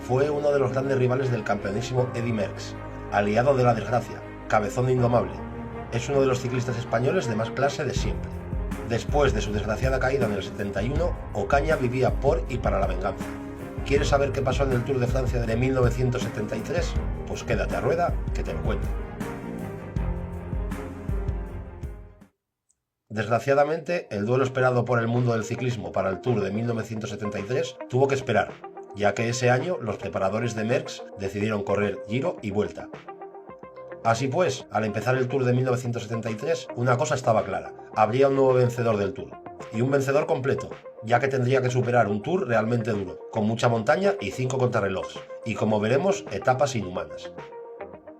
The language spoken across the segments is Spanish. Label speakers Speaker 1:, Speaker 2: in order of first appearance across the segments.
Speaker 1: fue uno de los grandes rivales del campeonísimo Eddy Merckx, aliado de la desgracia, cabezón indomable. Es uno de los ciclistas españoles de más clase de siempre. Después de su desgraciada caída en el 71, Ocaña vivía por y para la venganza. ¿Quieres saber qué pasó en el Tour de Francia de 1973? Pues quédate a rueda, que te lo cuento. Desgraciadamente, el duelo esperado por el mundo del ciclismo para el Tour de 1973 tuvo que esperar, ya que ese año los preparadores de Merckx decidieron correr Giro y Vuelta. Así pues, al empezar el Tour de 1973, una cosa estaba clara: habría un nuevo vencedor del Tour, y un vencedor completo, ya que tendría que superar un Tour realmente duro, con mucha montaña y 5 contrarrelojes, y como veremos, etapas inhumanas.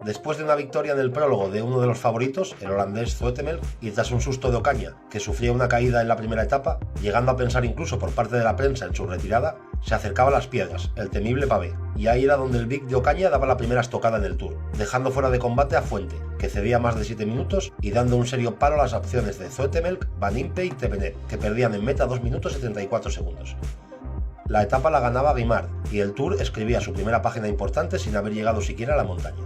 Speaker 1: Después de una victoria en el prólogo de uno de los favoritos, el holandés Zoetemelk, y tras un susto de Ocaña, que sufría una caída en la primera etapa, llegando a pensar incluso por parte de la prensa en su retirada, se acercaba a las piedras, el temible pavé, y ahí era donde el Big de Ocaña daba la primera estocada en el Tour, dejando fuera de combate a Fuente, que cedía más de 7 minutos y dando un serio palo a las opciones de Zoetemelk, Van Impe y Tevenet, que perdían en meta 2 minutos y 34 segundos. La etapa la ganaba Guimard, y el Tour escribía su primera página importante sin haber llegado siquiera a la montaña.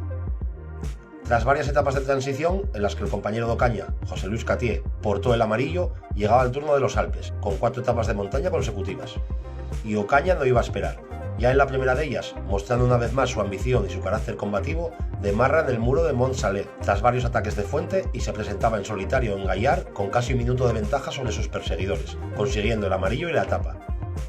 Speaker 1: Tras varias etapas de transición, en las que el compañero de Ocaña, José Luis Cattier, portó el amarillo, llegaba el turno de los Alpes, con 4 etapas de montaña consecutivas. Y Ocaña no iba a esperar. Ya en la primera de ellas, mostrando una vez más su ambición y su carácter combativo, demarra en el muro de Mont-Salé, tras varios ataques de Fuente, y se presentaba en solitario en Gaillard con casi un minuto de ventaja sobre sus perseguidores, consiguiendo el amarillo y la etapa.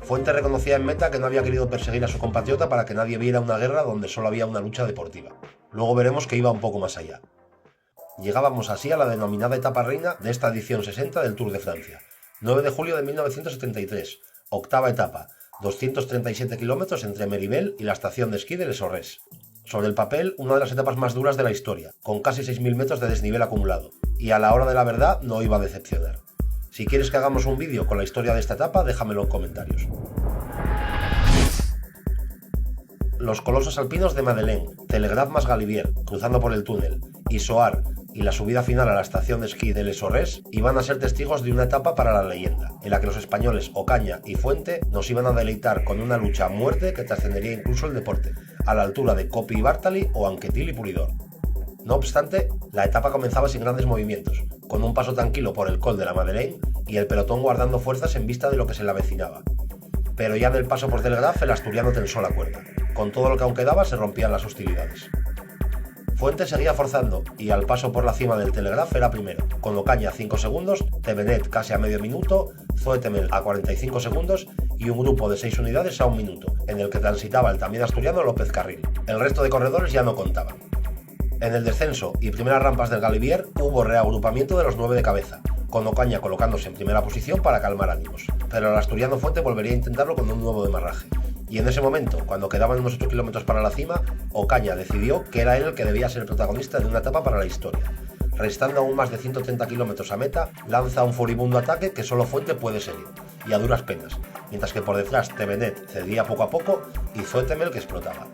Speaker 1: Fuente reconocía en meta que no había querido perseguir a su compatriota para que nadie viera una guerra donde solo había una lucha deportiva. Luego veremos que iba un poco más allá. Llegábamos así a la denominada etapa reina de esta edición 60 del Tour de Francia. 9 de julio de 1973, octava etapa, 237 kilómetros entre Méribel y la estación de esquí de Les Aurès. Sobre el papel, una de las etapas más duras de la historia, con casi 6.000 metros de desnivel acumulado, y a la hora de la verdad no iba a decepcionar. Si quieres que hagamos un vídeo con la historia de esta etapa, déjamelo en comentarios. Los colosos alpinos de Madeleine, Telegraph más Galibier, cruzando por el túnel, y Soar, y la subida final a la estación de esquí de Les Aurès iban a ser testigos de una etapa para la leyenda, en la que los españoles Ocaña y Fuente nos iban a deleitar con una lucha a muerte que trascendería incluso el deporte, a la altura de Coppi y Bartali o Anquetil y Puridor. No obstante, la etapa comenzaba sin grandes movimientos, con un paso tranquilo por el Col de la Madeleine y el pelotón guardando fuerzas en vista de lo que se le avecinaba. Pero ya en el paso por Telegraph el asturiano tensó la cuerda. Con todo lo que aún quedaba se rompían las hostilidades. Fuente seguía forzando y al paso por la cima del Telegraph era primero, con Ocaña a 5 segundos, Tevenet casi a medio minuto, Zoetemelk a 45 segundos y un grupo de 6 unidades a 1 minuto, en el que transitaba el también asturiano López Carril. El resto de corredores ya no contaban. En el descenso y primeras rampas del Galibier hubo reagrupamiento de los 9 de cabeza, con Ocaña colocándose en primera posición para calmar ánimos, pero el asturiano Fuente volvería a intentarlo con un nuevo demarraje. Y en ese momento, cuando quedaban unos 8 kilómetros para la cima, Ocaña decidió que era él el que debía ser el protagonista de una etapa para la historia. Restando aún más de 130 kilómetros a meta, lanza un furibundo ataque que solo Fuente puede seguir, y a duras penas, mientras que por detrás Tevenet cedía poco a poco y Zoetemelk explotaba.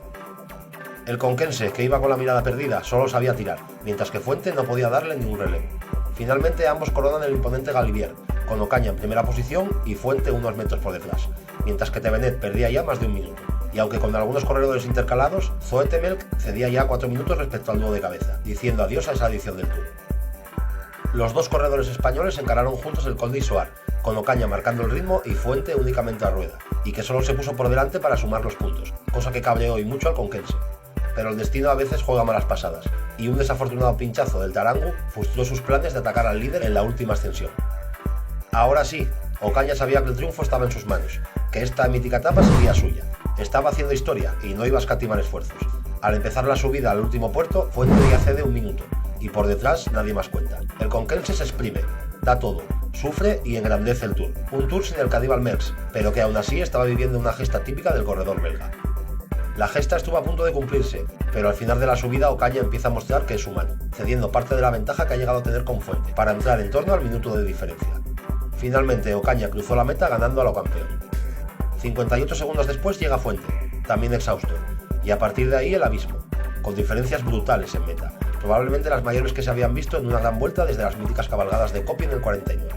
Speaker 1: El conquense, que iba con la mirada perdida, solo sabía tirar, mientras que Fuente no podía darle ningún relevo. Finalmente ambos coronan el imponente Galibier, con Ocaña en primera posición y Fuente unos metros por detrás, mientras que Tevenet perdía ya más de 1 minuto. Y aunque con algunos corredores intercalados, Zoetemelk cedía ya 4 minutos respecto al 9 de cabeza, diciendo adiós a esa edición del Tour. Los dos corredores españoles encararon juntos el Col de Isoar, con Ocaña marcando el ritmo y Fuente únicamente a rueda, y que solo se puso por delante para sumar los puntos, cosa que cabreó y mucho al conquense. Pero el destino a veces juega malas pasadas, y un desafortunado pinchazo del Tarango frustró sus planes de atacar al líder en la última ascensión. Ahora sí, Ocaña sabía que el triunfo estaba en sus manos, que esta mítica etapa sería suya. Estaba haciendo historia y no iba a escatimar esfuerzos. Al empezar la subida al último puerto, Fuente ya cede 1 minuto, y por detrás nadie más cuenta. El conquense se exprime, da todo, sufre y engrandece el Tour. Un Tour sin el Cadíbal Merckx, pero que aún así estaba viviendo una gesta típica del corredor belga. La gesta estuvo a punto de cumplirse, pero al final de la subida Ocaña empieza a mostrar que es humano, cediendo parte de la ventaja que ha llegado a tener con Fuente, para entrar en torno al minuto de diferencia. Finalmente Ocaña cruzó la meta ganando a lo campeón. 58 segundos después llega Fuente, también exhausto, y a partir de ahí el abismo, con diferencias brutales en meta, probablemente las mayores que se habían visto en una gran vuelta desde las míticas cabalgadas de Coppi en el 49.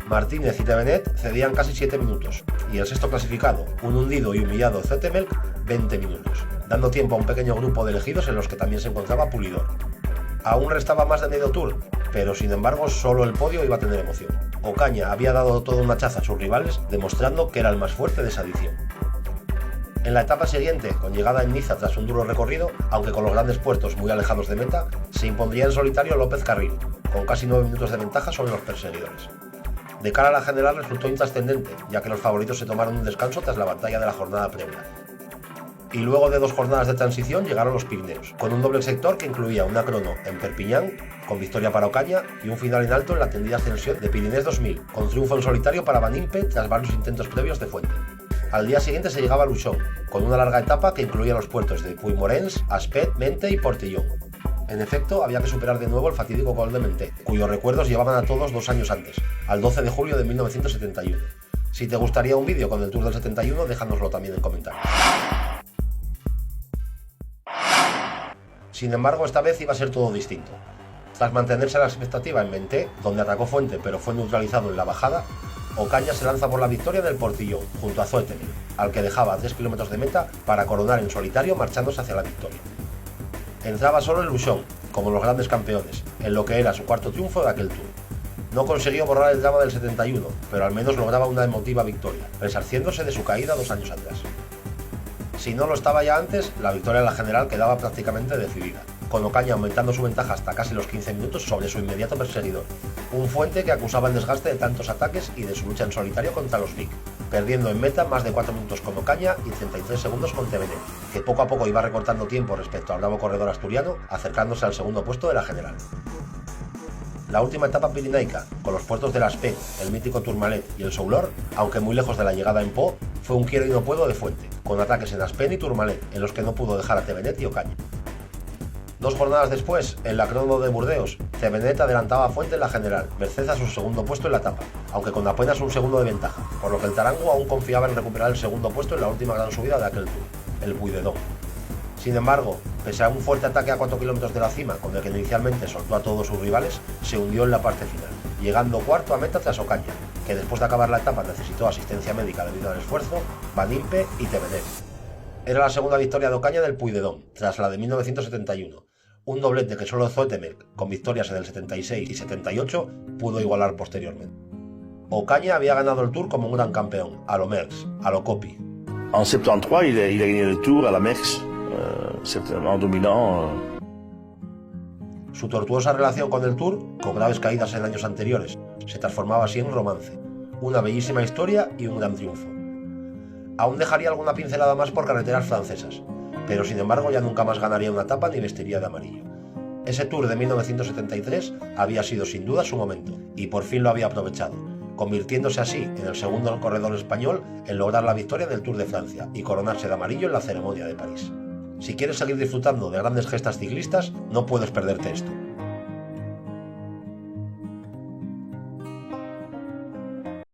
Speaker 1: Martínez y Tevenet cedían casi 7 minutos, y el sexto clasificado, un hundido y humillado Zoetemelk, 20 minutos, dando tiempo a un pequeño grupo de elegidos en los que también se encontraba Pulidor. Aún restaba más de medio tour, pero sin embargo solo el podio iba a tener emoción. Ocaña había dado toda una chaza a sus rivales, demostrando que era el más fuerte de esa edición. En la etapa siguiente, con llegada en Niza tras un duro recorrido, aunque con los grandes puertos muy alejados de meta, se impondría en solitario López Carril, con casi 9 minutos de ventaja sobre los perseguidores. De cara a la general resultó intrascendente, ya que los favoritos se tomaron un descanso tras la batalla de la jornada previa. Y luego de 2 jornadas de transición llegaron los Pirineos, con un doble sector que incluía una crono en Perpiñán, con victoria para Ocaña, y un final en alto en la tendida ascensión de Pirinés 2000, con triunfo en solitario para Van Impe tras varios intentos previos de Fuente. Al día siguiente se llegaba a Luchón, con una larga etapa que incluía los puertos de Puigmorens, Aspet, Mente y Portillón. En efecto, había que superar de nuevo el fatídico gol de Mente, cuyos recuerdos llevaban a todos 2 años antes, al 12 de julio de 1971. Si te gustaría un vídeo con el Tour del 71, déjanoslo también en comentarios. Sin embargo, esta vez iba a ser todo distinto. Tras mantenerse la expectativa en Mente, donde atacó Fuente pero fue neutralizado en la bajada, Ocaña se lanza por la victoria del Portillón, junto a Zoetemelk, al que dejaba a 3 kilómetros de meta para coronar en solitario marchándose hacia la victoria. Entraba solo en Luchón, como los grandes campeones, en lo que era su cuarto triunfo de aquel Tour. No consiguió borrar el drama del 71, pero al menos lograba una emotiva victoria, resarciéndose de su caída 2 años atrás. Si no lo estaba ya antes, la victoria en la general quedaba prácticamente decidida, con Ocaña aumentando su ventaja hasta casi los 15 minutos sobre su inmediato perseguidor, un Fuente que acusaba el desgaste de tantos ataques y de su lucha en solitario contra los Vic, perdiendo en meta más de 4 minutos con Ocaña y 33 segundos con Tevenet, que poco a poco iba recortando tiempo respecto al bravo corredor asturiano, acercándose al segundo puesto de la general. La última etapa pirinaica, con los puertos de Aspet, el mítico Tourmalet y el Soulor, aunque muy lejos de la llegada en Po, fue un quiero y no puedo de Fuente, con ataques en Aspet y Tourmalet, en los que no pudo dejar a Tevenet y Ocaña. 2 jornadas después, en la crono de Burdeos, Tevenet adelantaba a Fuente en la general, merced a su segundo puesto en la etapa, aunque con apenas un segundo de ventaja, por lo que el Tarango aún confiaba en recuperar el segundo puesto en la última gran subida de aquel Tour, el Puy de Dôme. Sin embargo, pese a un fuerte ataque a 4 kilómetros de la cima, con el que inicialmente soltó a todos sus rivales, se hundió en la parte final, llegando cuarto a meta tras Ocaña, que después de acabar la etapa necesitó asistencia médica debido al esfuerzo, Van Impe y Tevenet. Era la segunda victoria de Ocaña del Puy de Dôme, tras la de 1971, un doblete que solo Zoetemelk, con victorias en el 76 y 78, pudo igualar posteriormente. Ocaña había ganado el Tour como un gran campeón, a lo Merckx, a lo Coppi.
Speaker 2: En 73, il a gagné le Tour à la Merckx, certainement dominant.
Speaker 1: Su tortuosa relación con el Tour, con graves caídas en años anteriores, se transformaba así en romance, una bellísima historia y un gran triunfo. Aún dejaría alguna pincelada más por carreteras francesas, pero sin embargo ya nunca más ganaría una etapa ni vestiría de amarillo. Ese Tour de 1973 había sido sin duda su momento, y por fin lo había aprovechado, convirtiéndose así en el segundo corredor español en lograr la victoria del Tour de Francia y coronarse de amarillo en la ceremonia de París. Si quieres seguir disfrutando de grandes gestas ciclistas, no puedes perderte esto.